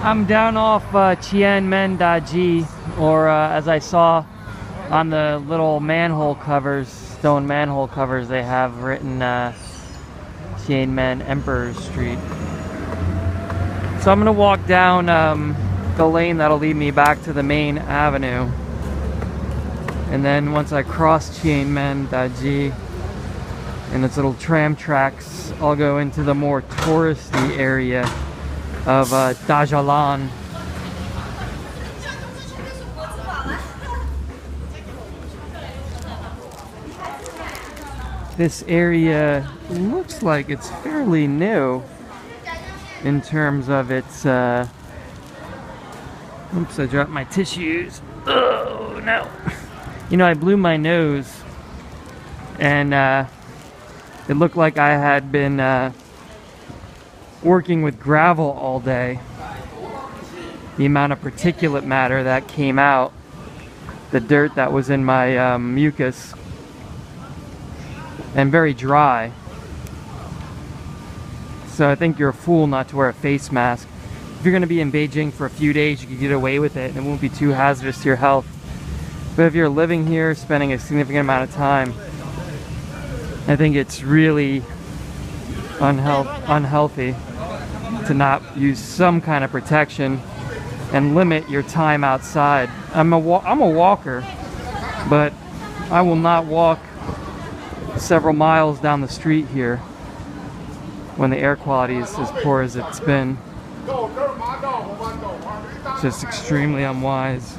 I'm down off Tianmen-Daji, or as I saw on the little manhole covers, stone manhole covers, they have written Tianmen Emperor Street. So I'm gonna walk down the lane that'll lead me back to the main avenue, and then once I cross Tianmen-Daji and its little tram tracks, I'll go into the more touristy area of Dazhalan. This area looks like it's fairly new in terms of its oops, I dropped my tissues. Oh no. You know, I blew my nose and it looked like I had been working with gravel all day. The amount of particulate matter that came out, the dirt that was in my mucus, and very dry. So I think you're a fool not to wear a face mask. If you're going to be in Beijing for a few days, you can get away with it and it won't be too hazardous to your health. But if you're living here, spending a significant amount of time, I think it's really unhealthy to not use some kind of protection and limit your time outside. I'm a walker, but I will not walk several miles down the street here when the air quality is as poor as it's been. It's just extremely unwise.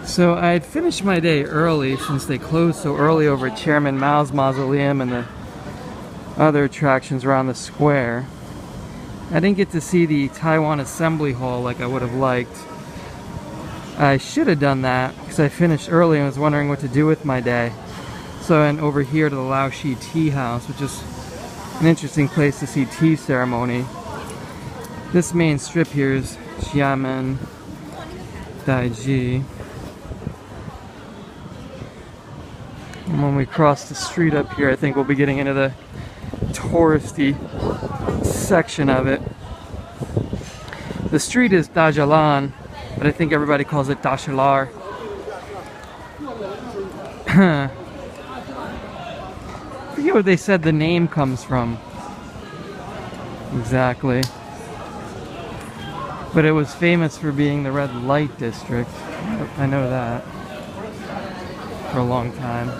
So I had finished my day early since they closed so early over at Chairman Mao's mausoleum and the other attractions around the square. I didn't get to see the Taiwan Assembly Hall like I would have liked. I should have done that because I finished early and was wondering what to do with my day. So I went over here to the Laoshi Tea House, which is an interesting place to see tea ceremony. This main strip here is Tianmen-Daji. And when we cross the street up here, I think we'll be getting into the touristy section of it. The street is Dazhalan, but I think everybody calls it Dashilar. I forget what they said the name comes from exactly, but it was famous for being the red light district. I know that for a long time.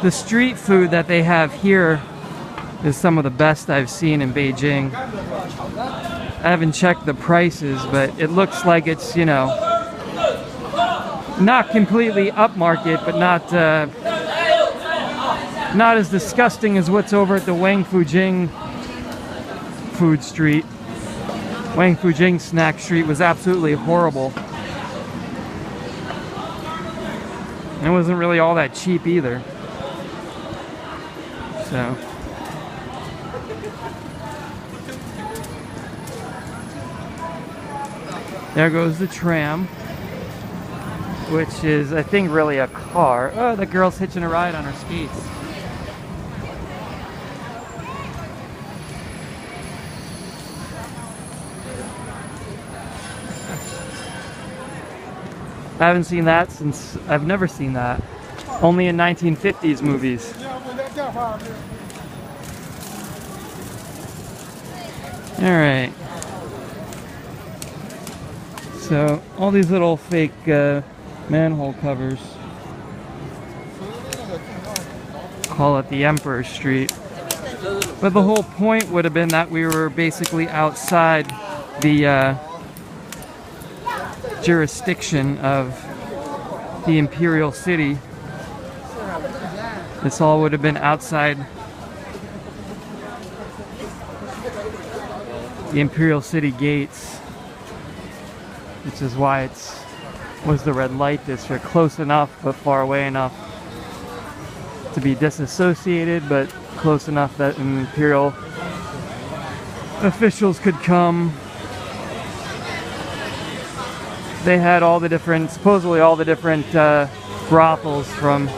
The street food that they have here is some of the best I've seen in Beijing. I haven't checked the prices, but it looks like it's, you know, not completely upmarket, but not as disgusting as what's over at the Wang Fujing food street. Wang Fujing snack street was absolutely horrible. And it wasn't really all that cheap either. So there goes the tram, which is, I think, really a car. Oh, the girl's hitching a ride on her skates. I haven't seen that since, I've never seen that. Only in 1950s movies. Alright. So, all these little fake manhole covers call it the Emperor Street. But the whole point would have been that we were basically outside the jurisdiction of the Imperial City. This all would have been outside the Imperial City gates, which is why it was the red light district, close enough but far away enough to be disassociated, but close enough that Imperial officials could come. They had all the different, supposedly all the different brothels from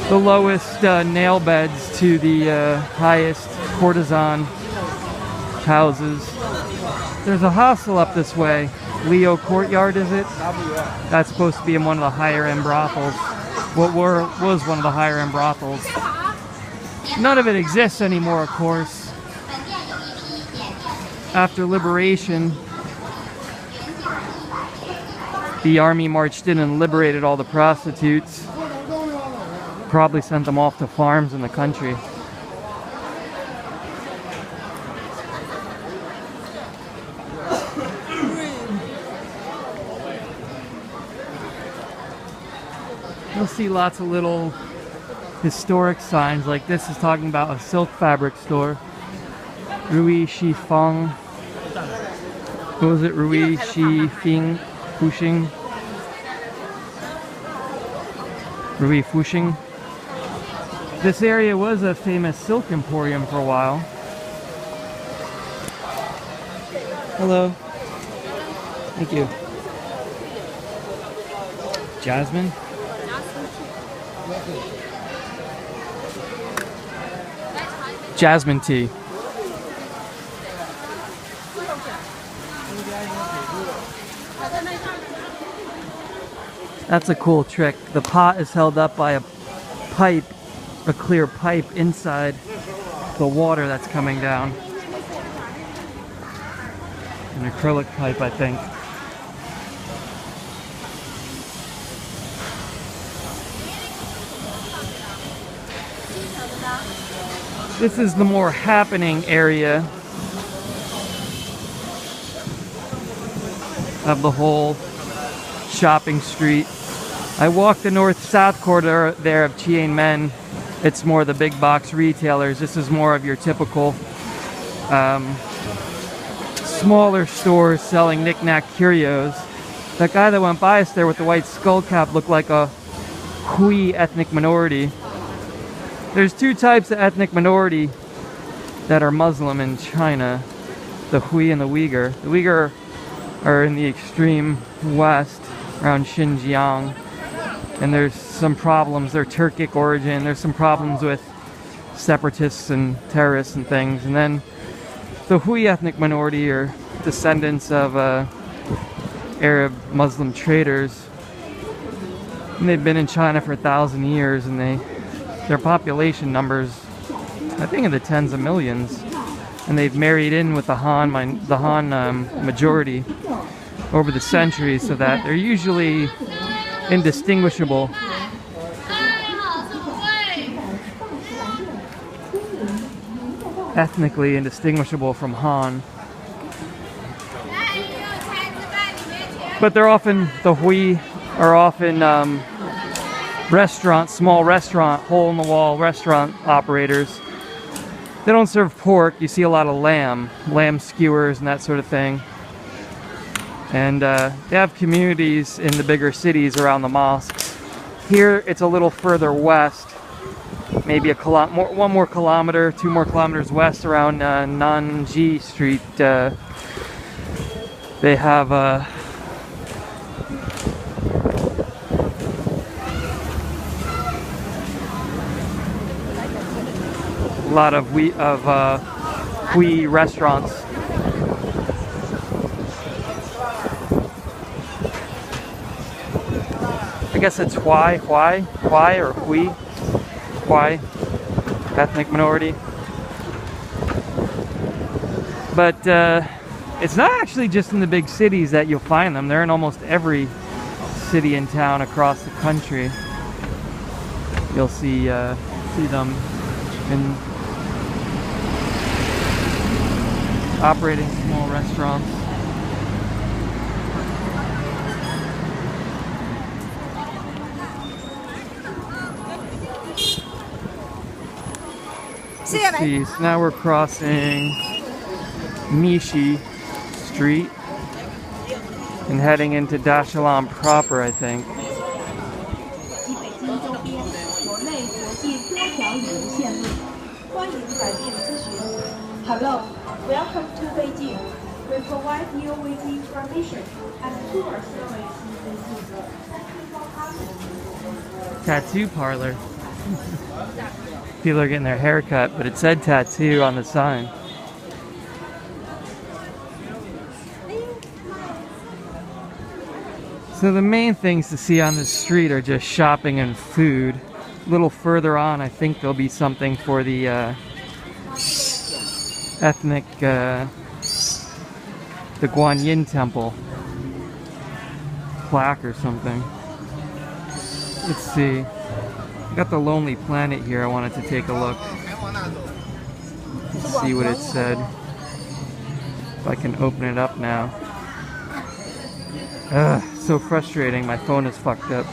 the lowest nail beds to the highest courtesan houses. There's a hostel up this way. Leo Courtyard, is it? That's supposed to be in one of the higher end brothels. Was one of the higher end brothels. None of it exists anymore, of course. After liberation, the army marched in and liberated all the prostitutes. Probably sent them off to farms in the country. You'll see lots of little historic signs, like this is talking about a silk fabric store. Rui Shi Feng. What was it? Rui Shi Fing Fuxing? Rui Fuxing. This area was a famous silk emporium for a while. Hello. Thank you. Jasmine? Jasmine tea. That's a cool trick. The pot is held up by a pipe, a clear pipe inside the water that's coming down. An acrylic pipe, I think. This is the more happening area of the whole shopping street. I walked the north-south corridor there of Tiananmen. It's more the big box retailers. This is more of your typical smaller stores selling knick-knack curios. That guy that went by us there with the white skull cap looked like a Hui ethnic minority. There's two types of ethnic minority that are Muslim in China, the Hui and the Uyghur. The Uyghur are in the extreme west, around Xinjiang, and there's some problems. They're Turkic origin. There's some problems with separatists and terrorists and things. And then the Hui ethnic minority are descendants of Arab Muslim traders. And they've been in China for 1,000 years, and their population numbers, I think, in the tens of millions, and they've married in with the Han majority over the centuries, so that they're usually indistinguishable. Ethnically indistinguishable from Han. But they're often, the Hui are often small restaurant, hole-in-the-wall restaurant operators. They don't serve pork. You see a lot of lamb skewers and that sort of thing. And they have communities in the bigger cities around the mosques. Here it's a little further west, maybe one more kilometer, 2 more kilometers west, around Nanji Street. They have a lot of Hui restaurants. I guess it's Hui or Hui ethnic minority. But it's not actually just in the big cities that you'll find them. They're in almost every city and town across the country. You'll see them in operating small restaurants. Let's see, so now we're crossing Mishi Street and heading into Dashilan proper, I think. Hello, welcome to Beijing. We provide you with information and tour service. Tattoo parlor. People are getting their hair cut, but it said tattoo on the sign. So the main things to see on the street are just shopping and food. A little further on, I think there'll be something for the ethnic, the Guanyin Temple plaque or something. Let's see. I got the Lonely Planet here. I wanted to take a look. Let's see what it said. If I can open it up now. Ugh, so frustrating. My phone is fucked up.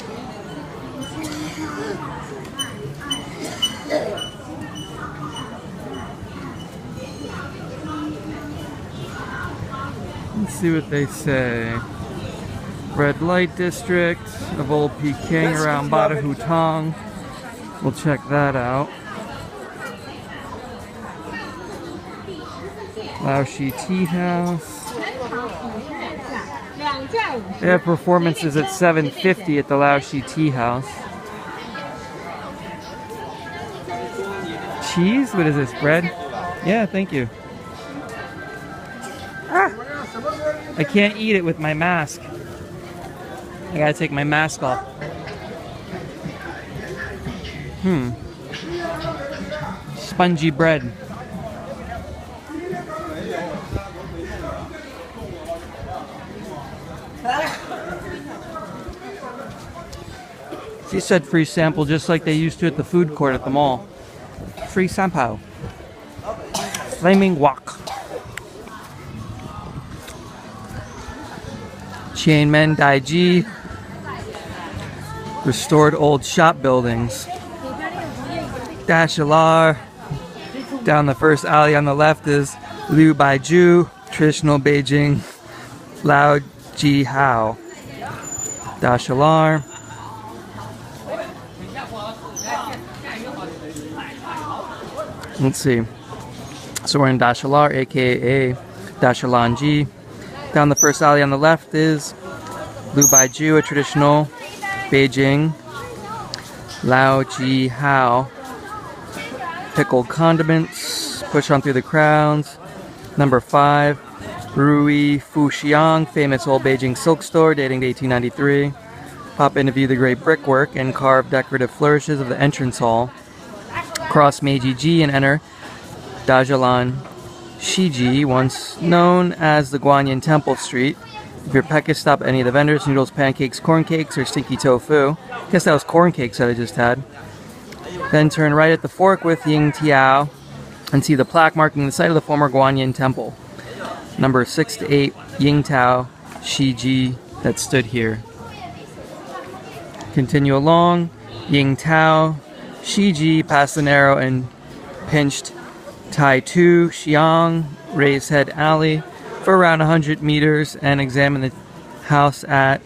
Let's see what they say. Red Light District of Old Peking around Bada Hutong. We'll check that out. Laoshi Tea House. They have performances at 7:50 at the Laoshi Tea House. Cheese? What is this, bread? Yeah, thank you. Ah! I can't eat it with my mask. I gotta take my mask off. Spongy bread. She said free sample just like they used to at the food court at the mall. Free sample. Flaming wok. Tianmen Daiji. Restored old shop buildings. Dashilar. Down the first alley on the left is Liu Baiju, traditional Beijing Lao Ji Hao. Dashilar. Let's see. So we're in Dashilar, aka Dashalan Ji. Down the first alley on the left is Liu Baiju, a traditional Beijing Lao Ji Hao. Pickled condiments, push on through the crowds. Number 5, Rui Fuxiang, famous old Beijing silk store dating to 1893. Pop in to view the great brickwork and carved decorative flourishes of the entrance hall. Cross Meiji-ji and enter Dazhalan Shiji, once known as the Guanyin Temple Street. If your peck is stop at any of the vendors, noodles, pancakes, corn cakes, or stinky tofu. Guess that was corn cakes that I just had. Then turn right at the fork with Ying Tiao and see the plaque marking the site of the former Guanyin Temple. Number 6 to 8, Ying Tao Shiji, that stood here. Continue along, Ying Tao Shiji, past the narrow and pinched Tai Tu Xiang Raised Head Alley for around 100 meters and examine the house at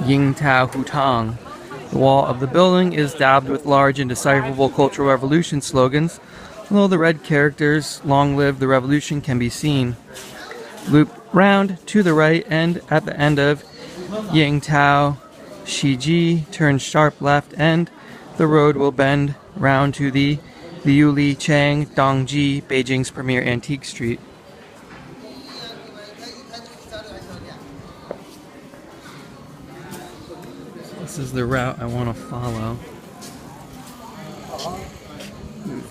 Ying Tao Hutong. The wall of the building is daubed with large and decipherable Cultural Revolution slogans, although the red characters, "Long live the revolution," can be seen. Loop round to the right and at the end of Ying Tao Shiji, turn sharp left and the road will bend round to the Liuli Chang Dongji, Beijing's premier antique street. This is the route I want to follow.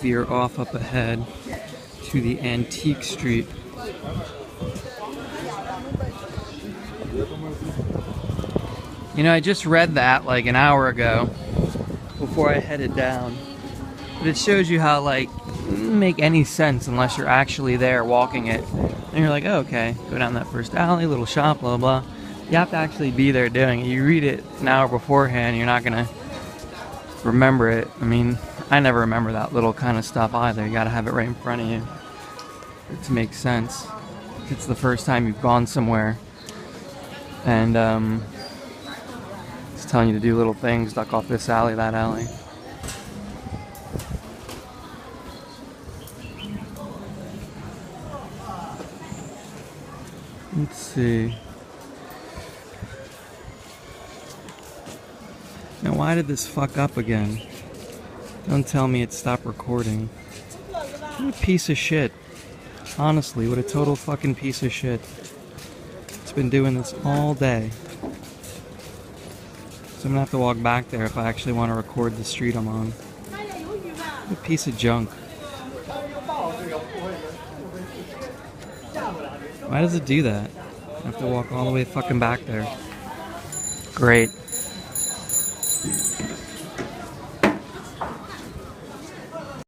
Veer off up ahead to the antique street. You know, I just read that like an hour ago before I headed down. But it shows you how, like, it doesn't make any sense unless you're actually there walking it. And you're like, oh, okay, go down that first alley, little shop, blah, blah. You have to actually be there doing it. You read it an hour beforehand, you're not gonna remember it. I mean, I never remember that little kind of stuff either. You gotta have it right in front of you for it to make sense. If it's the first time you've gone somewhere and it's telling you to do little things, duck off this alley, that alley. Let's see. Now why did this fuck up again? Don't tell me it stopped recording. What a piece of shit. Honestly, what a total fucking piece of shit. It's been doing this all day. So I'm gonna have to walk back there if I actually want to record the street I'm on. What a piece of junk. Why does it do that? I have to walk all the way fucking back there. Great.